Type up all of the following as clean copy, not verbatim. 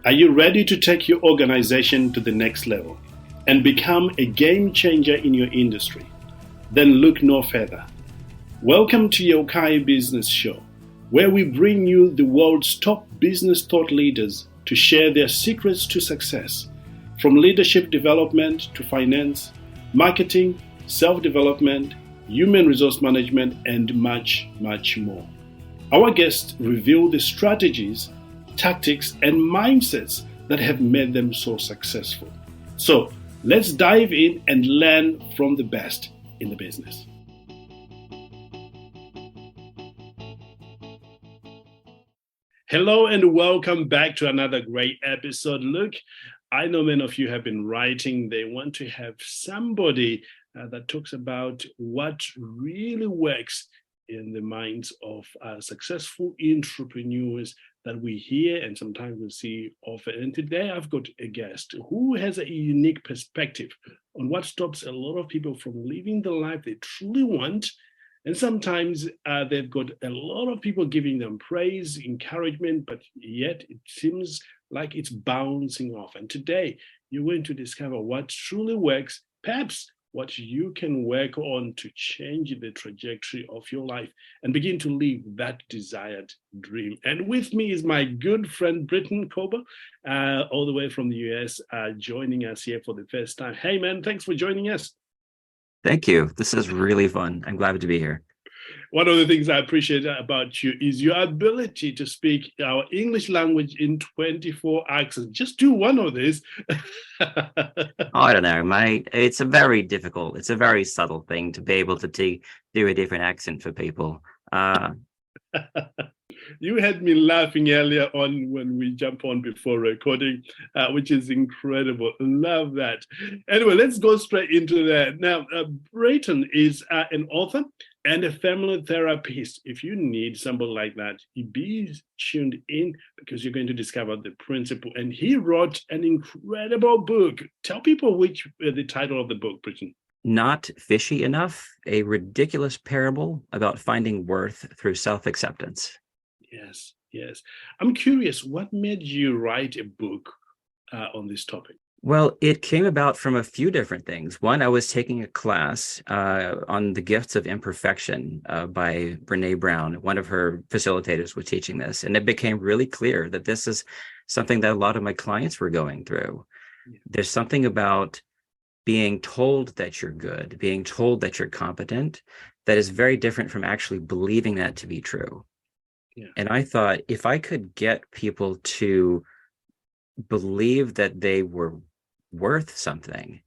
Are you ready to take your organization to the next level and become a game changer in your industry? Then look no further. Welcome to Yeukai Business Show, where we bring you the world's top business thought leaders to share their secrets to success, from leadership development to finance, marketing, self-development, human resource management, and much, much more. Our guests reveal the strategies, tactics, and mindsets that have made them so successful. So let's dive in and learn from the best in the business. Hello and welcome back to another great episode. Look, I know many of you have been writing. They want to have somebody that talks about what really works in the minds of successful entrepreneurs that we hear and sometimes we see often. And today I've got a guest who has a unique perspective on what stops a lot of people from living the life they truly want. And sometimes they've got a lot of people giving them praise, encouragement, but yet it seems like it's bouncing off. And today you're going to discover what truly works, perhaps what you can work on to change the trajectory of your life and begin to live that desired dream. And with me is my good friend, Briton Kolber, all the way from the US, joining us here for the first time. Hey, man, thanks for joining us. Thank you. This is really fun. I'm glad to be here. One of the things I appreciate about you is your ability to speak our English language in 24 accents. Just do one of these. I don't know, mate. It's a very subtle thing to be able to do a different accent for people. You had me laughing earlier on when we jump on before recording, which is incredible. Love that. Anyway, let's go straight into that. Now, Briton is an author and a family therapist. If you need somebody like that, be tuned in because you're going to discover the principle. And he wrote an incredible book. Tell people which the title of the book, Briton. Not Fishy Enough, a ridiculous parable about finding worth through self-acceptance. Yes. I'm curious, what made you write a book on this topic? Well, it came about from a few different things. One, I was taking a class on the gifts of imperfection by Brené Brown. One of her facilitators was teaching this, and it became really clear that this is something that a lot of my clients were going through. Yeah. There's something about being told that you're good, being told that you're competent, that is very different from actually believing that to be true. Yeah. And I thought if I could get people to believe that they were worth something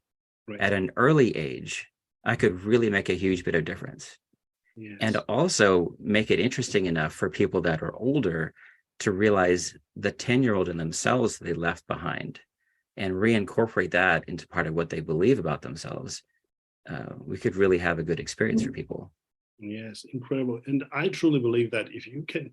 at an early age, I could really make a huge bit of difference. Yes. And also make it interesting enough for people that are older to realize the 10-year-old in themselves they left behind and reincorporate that into part of what they believe about themselves. We could really have a good experience for people. Yes, incredible. And I truly believe that if you can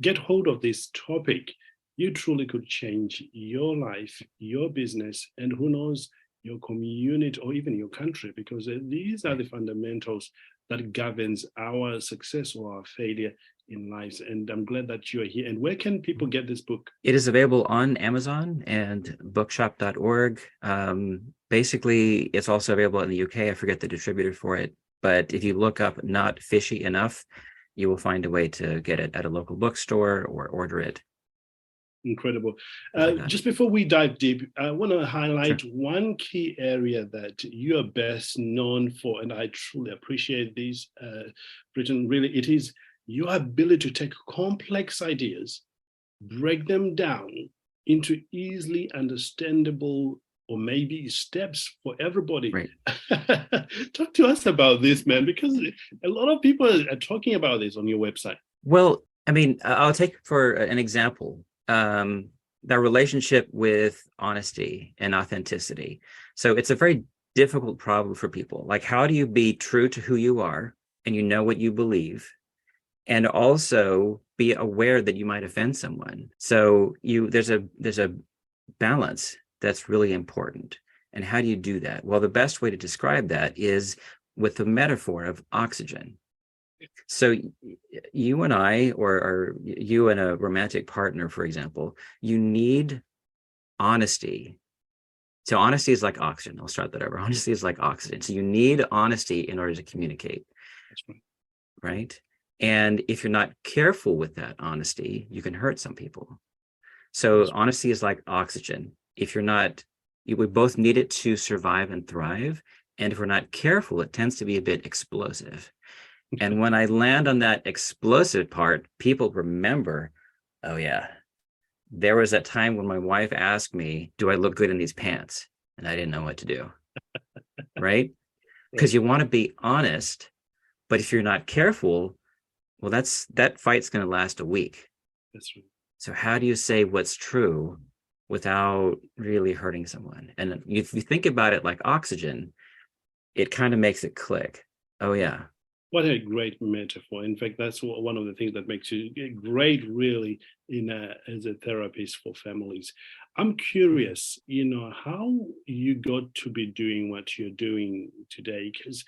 get hold of this topic, you truly could change your life, your business, and who knows, your community or even your country, because these are the fundamentals that governs our success or our failure in lives. And I'm glad that you're here. And where can people get this book? It is available on Amazon and bookshop.org. Basically, it's also available in the UK. I forget the distributor for it. But if you look up Not Fishy Enough, you will find a way to get it at a local bookstore or order it. Incredible. Just before we dive deep, I want to highlight one key area that you are best known for, and I truly appreciate this, Briton. Really, it is your ability to take complex ideas, break them down into easily understandable or maybe steps for everybody. Right. Talk to us about this, man, because a lot of people are talking about this on your website. Well, I mean, I'll take for an example, the relationship with honesty and authenticity. So it's a very difficult problem for people. Like, how do you be true to who you are and you know what you believe, and also be aware that you might offend someone? So there's a balance that's really important. And how do you do that? Well, the best way to describe that is with the metaphor of oxygen. So you and I, or you and a romantic partner, for example, you need honesty. So honesty is like oxygen. I'll start that over. Honesty is like oxygen. So you need honesty in order to communicate, That's right. right? And if you're not careful with that honesty, you can hurt some people. So honesty is like oxygen. If you're not, we both need it to survive and thrive. And if we're not careful, it tends to be a bit explosive. And when I land on that explosive part, people remember, oh yeah, there was that time when my wife asked me, do I look good in these pants? And I didn't know what to do, right? Because Right. you want to be honest, but if you're not careful, well, that fight's going to last a week. That's right. So how do you say what's true without really hurting someone? And if you think about it like oxygen, it kind of makes it click. Oh yeah. What a great metaphor. In fact, that's one of the things that makes you great, really, as a therapist for families. I'm curious, how you got to be doing what you're doing today, because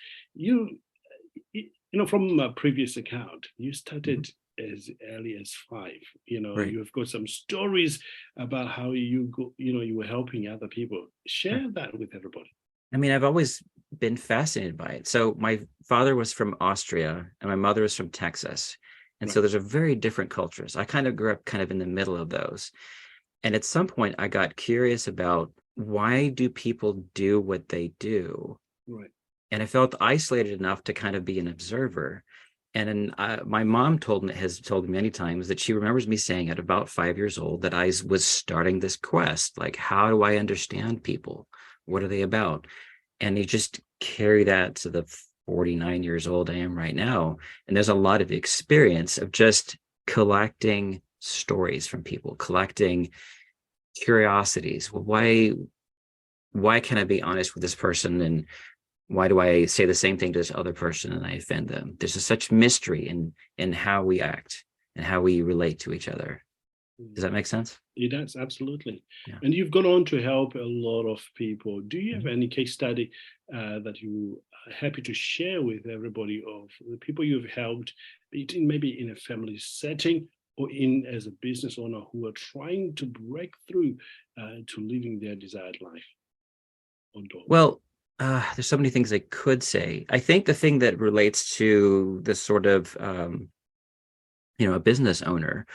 from a previous account, you started as early as 5. Right. You've got some stories about how you were helping other people. Sure. Share that with everybody. I mean, I've always been fascinated by it. So my father was from Austria and my mother was from Texas. And so Right. there's a very different cultures. I kind of grew up kind of in the middle of those. And at some point I got curious about why do people do what they do? Right. And I felt isolated enough to kind of be an observer. And then my mom has told me many times that she remembers me saying at about 5 years old that I was starting this quest. Like, how do I understand people? What are they about? And you just carry that to the 49 years old I am right now. And there's a lot of experience of just collecting stories from people, collecting curiosities. Well, why can't I be honest with this person? And why do I say the same thing to this other person and I offend them? There's such mystery in how we act and how we relate to each other. Does that make sense? It does, absolutely. Yeah. And you've gone on to help a lot of people. Do you have Mhm. any case study that you are happy to share with everybody of the people you've helped, be it maybe in a family setting or in as a business owner who are trying to break through to living their desired life or goal? Well, there's so many things I could say. I think the thing that relates to this sort of a business owner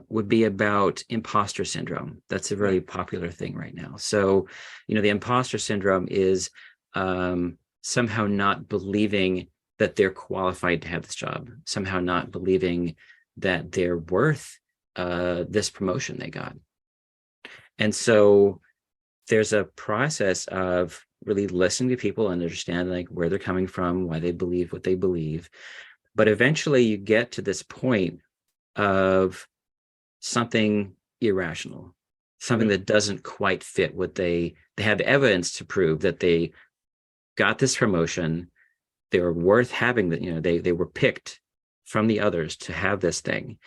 would be about imposter syndrome. That's a really Right. popular thing right now. So, the imposter syndrome is somehow not believing that they're qualified to have this job, somehow not believing that they're worth this promotion they got. And so there's a process of really listening to people and understanding like where they're coming from, why they believe what they believe. But eventually you get to this point of something irrational, something Right. that doesn't quite fit what they have evidence to prove that they got this promotion. They were worth having that, they were picked from the others to have this thing,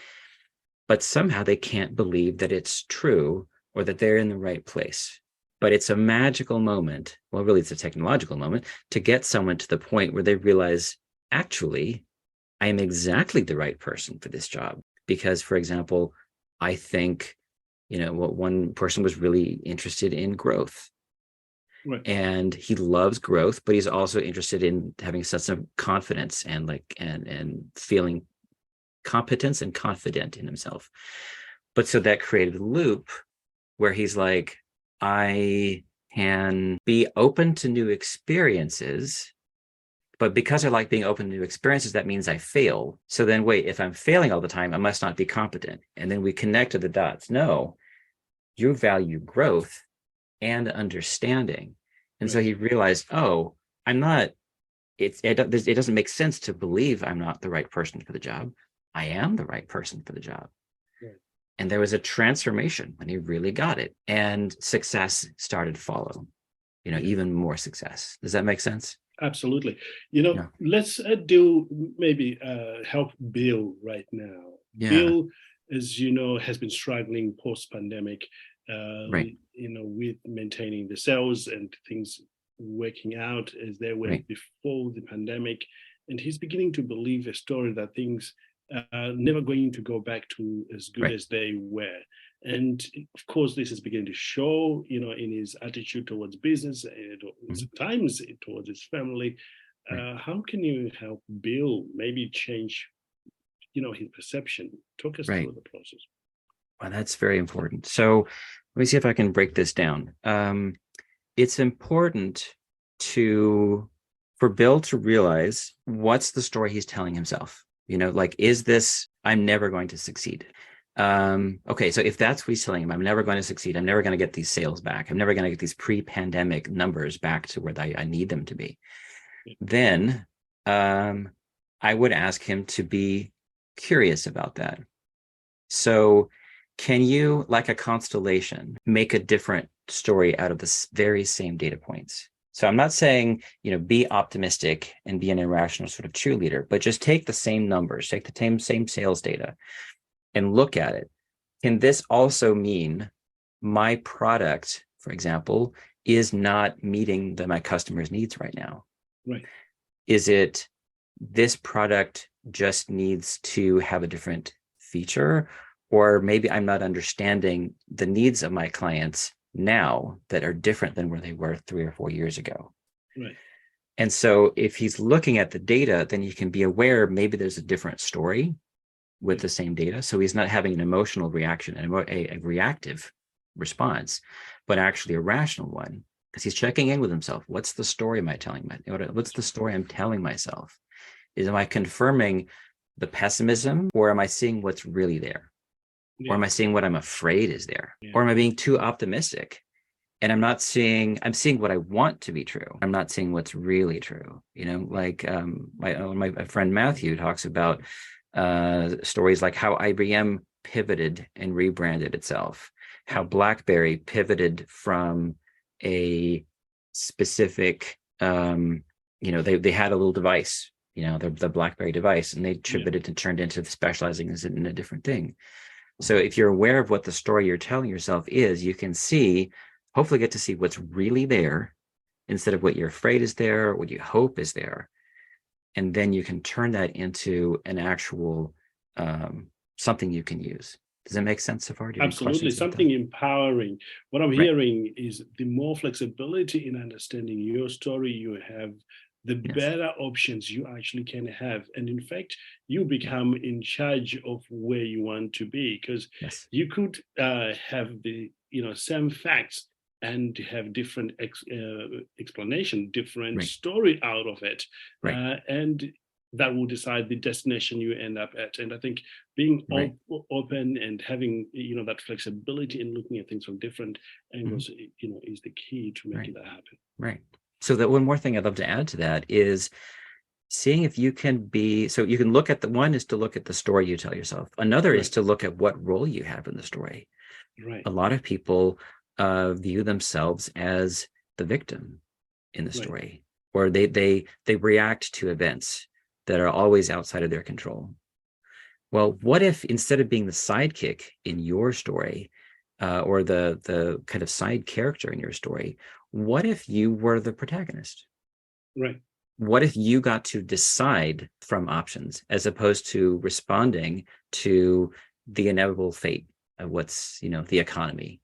but somehow they can't believe that it's true or that they're in the right place. But it's a magical moment. Well, really, it's a technological moment to get someone to the point where they realize, actually, I am exactly the right person for this job. Because, for example, I think, what one person was really interested in growth. Right. And he loves growth, but he's also interested in having a sense of confidence and and feeling competence and confident in himself. But so that created a loop where he's like, I can be open to new experiences, but because I like being open to new experiences, that means I fail. So then wait, if I'm failing all the time, I must not be competent. And then we connected the dots. No, you value growth and understanding. And so Right. he realized, oh, I'm not, it doesn't make sense to believe I'm not the right person for the job. I am the right person for the job. Right. And there was a transformation when he really got it. And success started to follow, Yeah. even more success. Does that make sense? Absolutely. Yeah. Let's do maybe help Bill right now. Yeah. Bill, as you know, has been struggling post-pandemic, Right. with maintaining the sales and things working out as they were Right. before the pandemic. And he's beginning to believe a story that things never going to go back to as good Right. as they were. And of course, this is beginning to show, in his attitude towards business and Mhm. sometimes towards his family. Right. How can you help Bill maybe change, his perception? Talk us Right. through the process. Well, that's very important. So let me see if I can break this down. It's important for Bill to realize what's the story he's telling himself. Like, is this, I'm never going to succeed? Okay, so if that's what he's telling him, I'm never going to succeed. I'm never going to get these sales back. I'm never going to get these pre-pandemic numbers back to where I need them to be. Then I would ask him to be curious about that. So can you, like a constellation, make a different story out of the very same data points? So I'm not saying, be optimistic and be an irrational sort of cheerleader, but just take the same numbers, take the same sales data and look at it. Can this also mean my product, for example, is not meeting my customers' needs right now? Right. Is it this product just needs to have a different feature? Or maybe I'm not understanding the needs of my clients now that are different than where they were 3 or 4 years ago. Right. And so if he's looking at the data, then he can be aware maybe there's a different story with the same data. So he's not having an emotional reaction and a reactive response, but actually a rational one, because he's checking in with himself. What's the story am I telling what's the story I'm telling myself? Am I confirming the pessimism, or am I seeing what's really there? Yeah. Or am I seeing what I'm afraid is there? Yeah. Or am I being too optimistic? And I'm seeing what I want to be true. I'm not seeing what's really true. Like my friend Matthew talks about stories like how IBM pivoted and rebranded itself, how BlackBerry pivoted from a specific, they had a little device, the BlackBerry device, and they pivoted and turned into specializing in a different thing. So if you're aware of what the story you're telling yourself is, you can hopefully get to see what's really there instead of what you're afraid is there, what you hope is there. And then you can turn that into an actual something you can use. Does that make sense so far? Do you have Absolutely. Something empowering. What I'm hearing is the more flexibility in understanding your story you have, the better options you actually can have. And in fact, you become in charge of where you want to be, because you could have the same facts and have different explanation, different story out of it. And that will decide the destination you end up at. And I think being open and having that flexibility in looking at things from different angles is the key to making that happen. Right. So that one more thing I'd love to add to that is seeing if you can so you can look at one is to look at the story you tell yourself. Another is to look at what role you have in the story. A lot of people view themselves as the victim in the story, or they react to events that are always outside of their control. Well, what if instead of being the sidekick in your story, or the kind of side character in your story, what if you were the protagonist? Right. What if you got to decide from options as opposed to responding to the inevitable fate of what's, the economy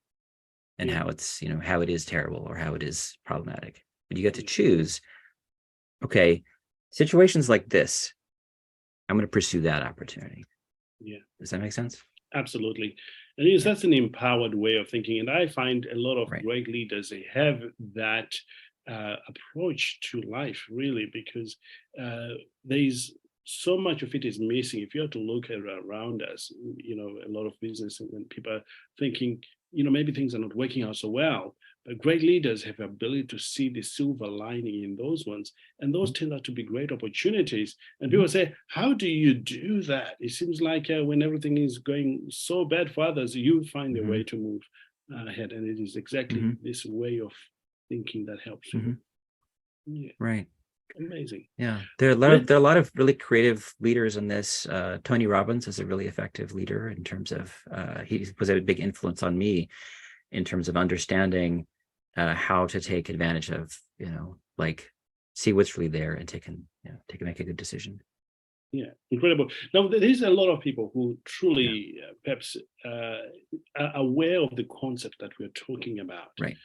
and how it's, how it is terrible or how it is problematic? But you get to choose, okay, situations like this, I'm going to pursue that opportunity. Yeah. Does that make sense? Absolutely. And that's an empowered way of thinking. And I find a lot of great leaders, they have that approach to life, really, because there's so much of it is missing. If you have to look around us, a lot of business and people are thinking, maybe things are not working out so well. But great leaders have the ability to see the silver lining in those ones. And those turn out to be great opportunities. And people say, how do you do that? It seems like when everything is going so bad for others, you find a way to move ahead. And it is exactly this way of thinking that helps you. Yeah. Right. Amazing. Yeah. There are a lot of really creative leaders in this. Tony Robbins is a really effective leader in terms of, he was a big influence on me in terms of understanding how to take advantage of, like see what's really there and make a good decision. Yeah, incredible. Now, there's a lot of people who truly perhaps are aware of the concept that we're talking about. Right.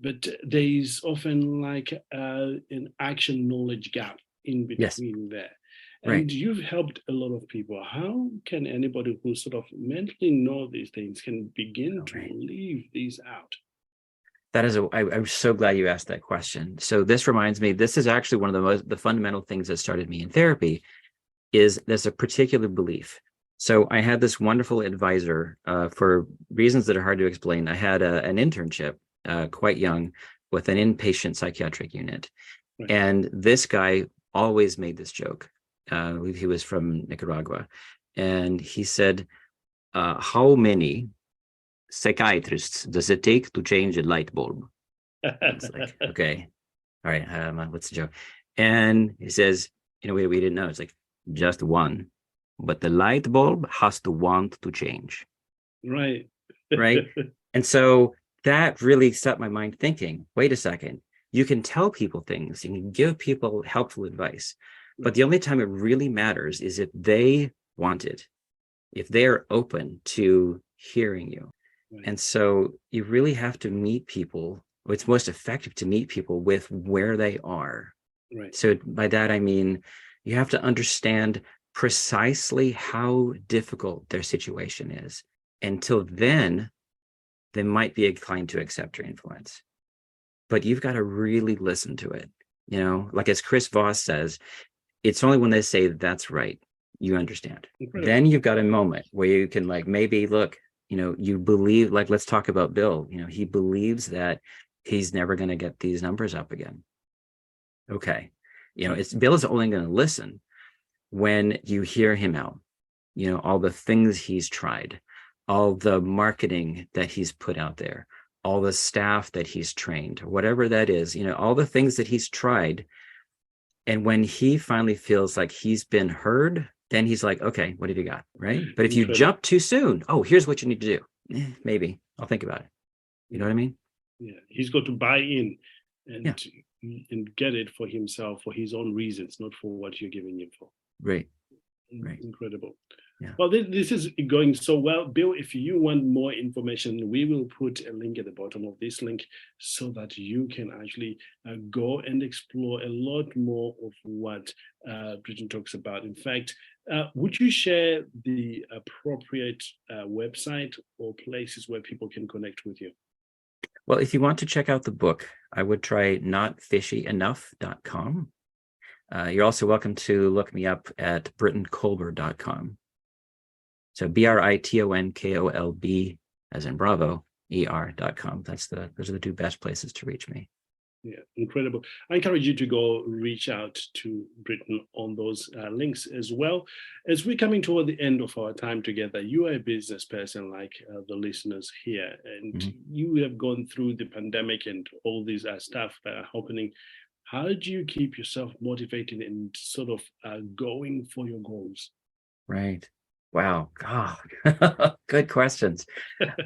But there is often like an action knowledge gap in Yes. between there. Right. And you've helped a lot of people. How can anybody who sort of mentally know these things can begin to live these out? That is I'm so glad you asked that question. So this reminds me, this is actually one of the fundamental things that started me in therapy, is there's a particular belief. So I had this wonderful advisor for reasons that are hard to explain. I had an internship quite young with an inpatient psychiatric unit. Right. And this guy always made this joke. He was from Nicaragua. And he said, how many psychiatrists does it take to change a light bulb? It's like, okay, all right, what's the joke? And he says, we didn't know. It's like, just one, but the light bulb has to want to change. Right. Right. And so that really set my mind thinking, wait a second, you can tell people things, you can give people helpful advice, but the only time it really matters is if they want it, if they're open to hearing you. Right. And so you really have to meet people. It's most effective to meet people with where they are. Right. So by that, I mean, you have to understand precisely how difficult their situation is. Until then, they might be inclined to accept your influence. But you've got to really listen to it. Like as Chris Voss says, it's only when they say that's right, you understand. Incredible. Then you've got a moment where you can maybe look, you believe, let's talk about Bill. He believes that he's never going to get these numbers up again. Okay. Bill is only going to listen when you hear him out, all the things he's tried, all the marketing that he's put out there, all the staff that he's trained, whatever that is, all the things that he's tried. And when he finally feels like he's been heard, then he's like, okay, what have you got? Right. But if you jump too soon, here's what you need to do. Maybe I'll think about it. You know what I mean? Yeah. He's got to buy in and get it for himself, for his own reasons, not for what you're giving him for. Right. Right. Incredible. Yeah. Well, this is going so well. Bill, if you want more information, we will put a link at the bottom of this link so that you can actually go and explore a lot more of what Britton talks about. In fact, would you share the appropriate website or places where people can connect with you? Well, if you want to check out the book, I would try notfishyenough.com. You're also welcome to look me up at britonkolber.com. So BRITONKOLB as in Bravo, ER.com. Those are the two best places to reach me. Yeah, incredible. I encourage you to go reach out to Britton on those links as well. As we're coming toward the end of our time together, you are a business person like the listeners here, and you have gone through the pandemic and all these stuff that are happening. How do you keep yourself motivated and sort of going for your goals? Right. Wow. Good questions.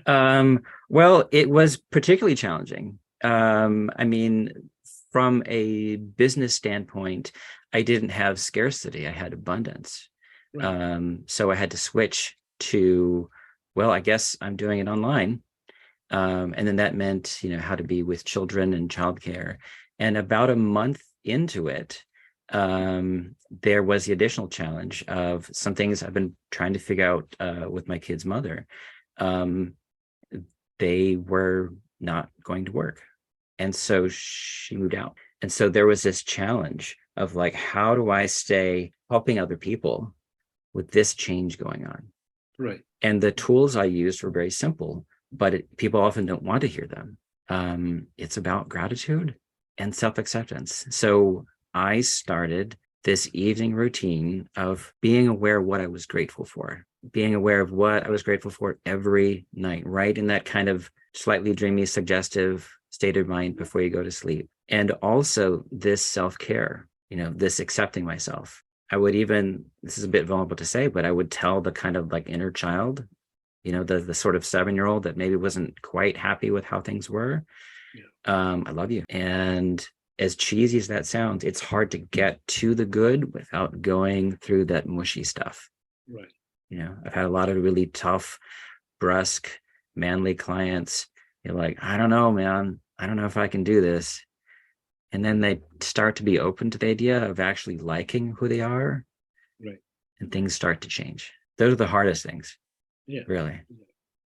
Well, it was particularly challenging. I mean, from a business standpoint, I didn't have scarcity. I had abundance. Right. So I had to switch to, I guess I'm doing it online. And then that meant, how to be with children and childcare. And about a month into it, there was the additional challenge of some things I've been trying to figure out with my kid's mother. They were not going to work. And so she moved out. And so there was this challenge of how do I stay helping other people with this change going on? Right. And the tools I used were very simple, but people often don't want to hear them. It's about gratitude and self-acceptance. So I started this evening routine of being aware of what I was grateful for, being aware of what I was grateful for every night, right? In that kind of slightly dreamy, suggestive state of mind before you go to sleep. And also this self-care, this accepting myself. I would even, this is a bit vulnerable to say, but I would tell the kind of inner child, the sort of 7-year-old that maybe wasn't quite happy with how things were. Yeah. I love you. And as cheesy as that sounds, it's hard to get to the good without going through that mushy stuff. Right. I've had a lot of really tough, brusque, manly clients. You're like, I don't know, man. I don't know if I can do this. And then they start to be open to the idea of actually liking who they are. Right. And things start to change. Those are the hardest things. Yeah. Really.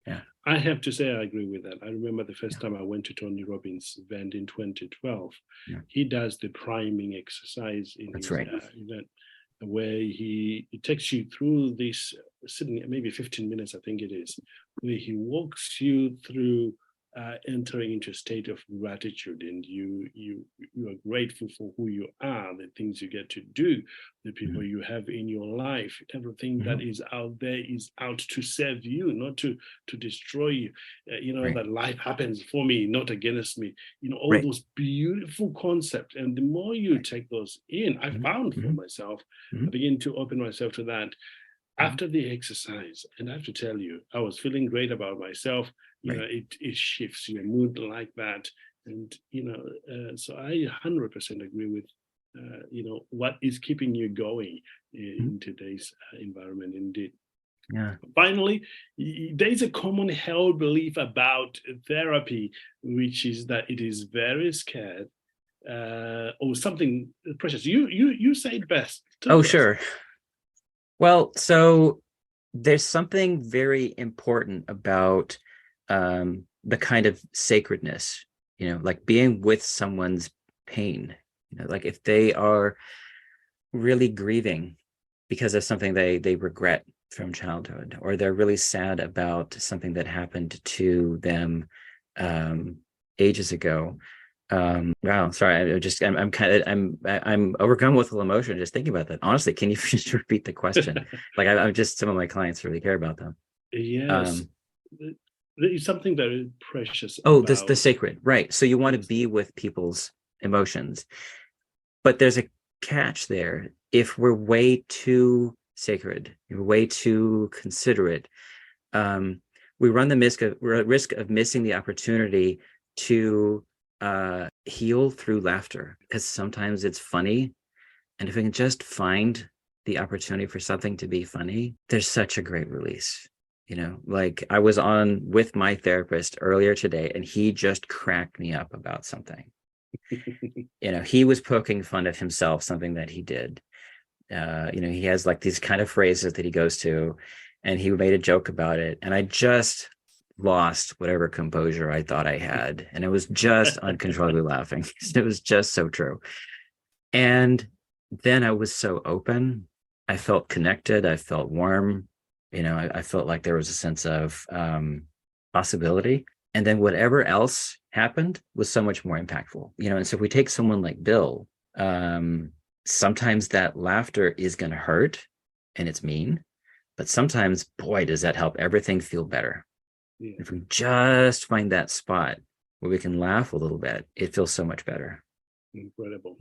Yeah. I have to say I agree with that. I remember the first time I went to Tony Robbins' event in 2012. Yeah. He does the priming exercise in his event, where he takes you through this, sitting maybe 15 minutes, I think it is, where he walks you through entering into a state of gratitude, and you are grateful for who you are, the things you get to do, the people you have in your life. Everything that is out there is out to serve you, not to destroy you. That life happens for me, not against me. All those beautiful concepts. And the more you take those in, I found for myself, I begin to open myself to that after the exercise. And I have to tell you, I was feeling great about myself. It shifts your mood like that. And, so I 100% agree with, what is keeping you going in today's environment, indeed. Yeah. Finally, there's a common held belief about therapy, which is that it is very scared or something precious. You say it best. Sure. Well, so there's something very important about the kind of sacredness, like being with someone's pain, like if they are really grieving because of something they regret from childhood, or they're really sad about something that happened to them ages ago. Wow, sorry, I'm overcome with emotion just thinking about that. Honestly, can you just repeat the question? Like I'm just, some of my clients really care about them. Yes. There is something very precious about the sacred, right? So you want to be with people's emotions, but there's a catch there. If we're way too sacred, if we're way too considerate, we run the risk of missing the opportunity to heal through laughter, because sometimes it's funny, and if we can just find the opportunity for something to be funny, there's such a great release. Like I was on with my therapist earlier today, and he just cracked me up about something. He was poking fun at himself, something that he did. He has like these kind of phrases that he goes to, and he made a joke about it, and I just lost whatever composure I thought I had, and it was just uncontrollably laughing. It was just so true. And then I was so open. I felt connected. I felt warm. I felt like there was a sense of possibility. And then whatever else happened was so much more impactful. And so if we take someone like Bill, sometimes that laughter is going to hurt and it's mean, but sometimes, boy, does that help everything feel better. Yeah. If we just find that spot where we can laugh a little bit, it feels so much better. Incredible.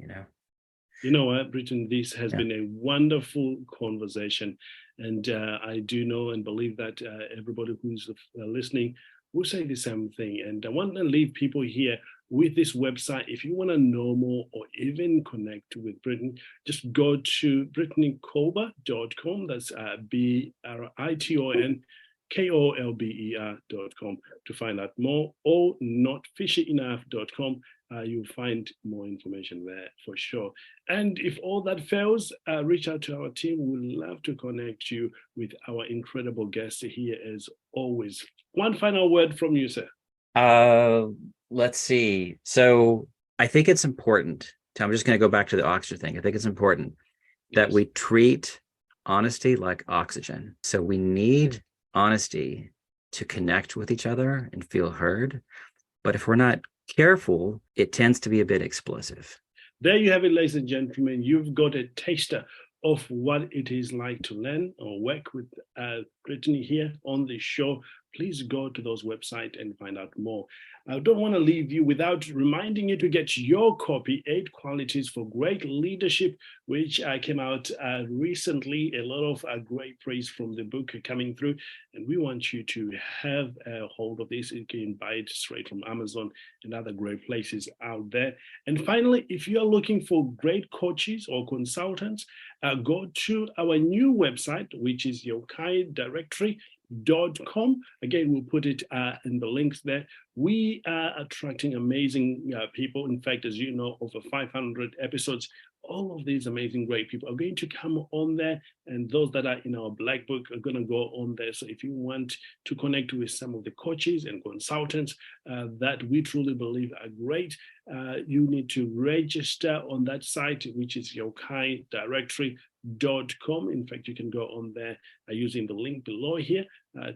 You know what, Britton, this has been a wonderful conversation. And I do know and believe that everybody who's listening will say the same thing. And I want to leave people here with this website. If you want to know more or even connect with Britton, just go to britonkolber.com. That's BrittonKolber.com to find out more, or notfishyenough.com. You'll find more information there for sure. And if all that fails, reach out to our team. We'd love to connect you with our incredible guest here as always. One final word from you, sir. Let's see. So I think it's important. I'm just going to go back to the oxygen thing. I think it's important that we treat honesty like oxygen. So we need honesty to connect with each other and feel heard. But if we're not careful, it tends to be a bit explosive. There you have it, ladies and gentlemen. You've got a taster of what it is like to learn or work with Brittany here on the show. please go to those websites and find out more. I don't want to leave you without reminding you to get your copy, 8 Qualities for Great Leadership, which came out recently. A lot of great praise from the book coming through. And we want you to have a hold of this. You can buy it straight from Amazon and other great places out there. And finally, if you're looking for great coaches or consultants, go to our new website, which is YeukaiDirectory.com. Again, we'll put it in the links there. We are attracting amazing people. In fact, as you know, over 500 episodes. All of these amazing, great people are going to come on there, and those that are in our black book are going to go on there. So if you want to connect with some of the coaches and consultants that we truly believe are great, you need to register on that site, which is YeukaiDirectory.com. In fact, you can go on there using the link below here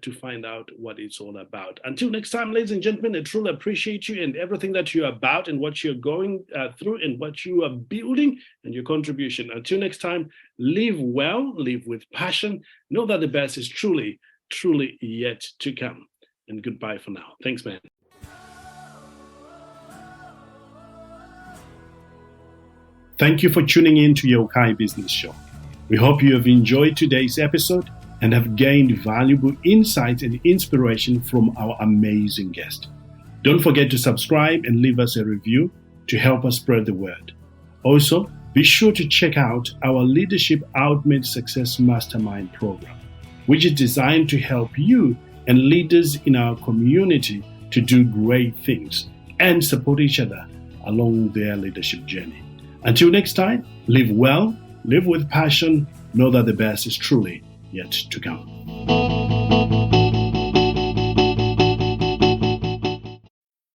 to find out what it's all about. Until next time, ladies and gentlemen, I truly appreciate you and everything that you're about and what you're going through and what you are building and your contribution. Until next time, live well, live with passion. Know that the best is truly, truly yet to come. And goodbye for now. Thanks, man. Thank you for tuning in to Yeukai Business Show. We hope you have enjoyed today's episode and have gained valuable insights and inspiration from our amazing guest. Don't forget to subscribe and leave us a review to help us spread the word. Also, be sure to check out our Leadership Ultimate Success Mastermind program, which is designed to help you and leaders in our community to do great things and support each other along their leadership journey. Until next time, live well, live with passion, know that the best is truly yet to come.